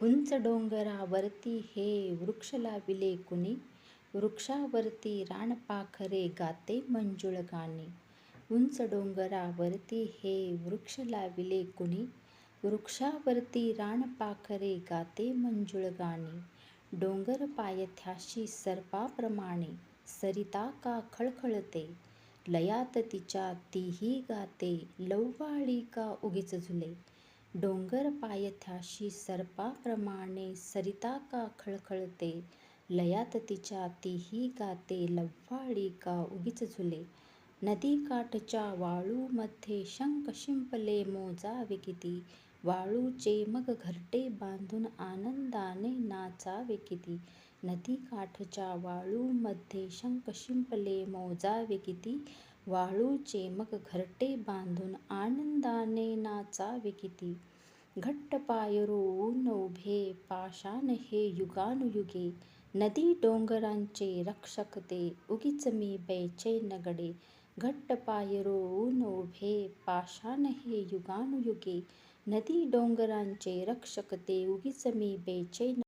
उंच डोंगरावरती हे वृक्ष लाविले कुणी, वृक्षावरती रानपाखरे गाते मंजुळ गाणी. उंच डोंगरावरती हे वृक्ष लाविले कुणी, वृक्षावरती रानपाखरे गाते मंजुळ गाणी. डोंगर पायथ्याशी सर्पाप्रमाणे सरिता का खळखळते, लयात तिच्या तीही गाते लव्वाळी का उगीच झुले. डोंगर पायथ्याशी सर्पाप्रमाणे सरिता का खळखळते, लयात तिच्या तीही गाते लव्वाळी का उगीच झुले. नदीकाठच्या वाळूमध्ये शंख शिंपले मोजावे किती, वाळूचे मग घरटे बांधून आनंदाने नाचावे किती. नदीकाठच्या वाळूमध्ये शंख शिंपले मोजावे किती, वाळूचे मग घरटे बांधून आनंदाने नाचावे किती. घट्ट पाय रोवून उभे पाषाण हे युगानुयुगे, नदी डोंगरांचे रक्षक ते उगीच मी बेचैन गडे. घट्ट पाय रोवून उभे पाषाण हे युगानुयुगे, नदी डोंगरांचे रक्षक ते उगीच मी बेचैन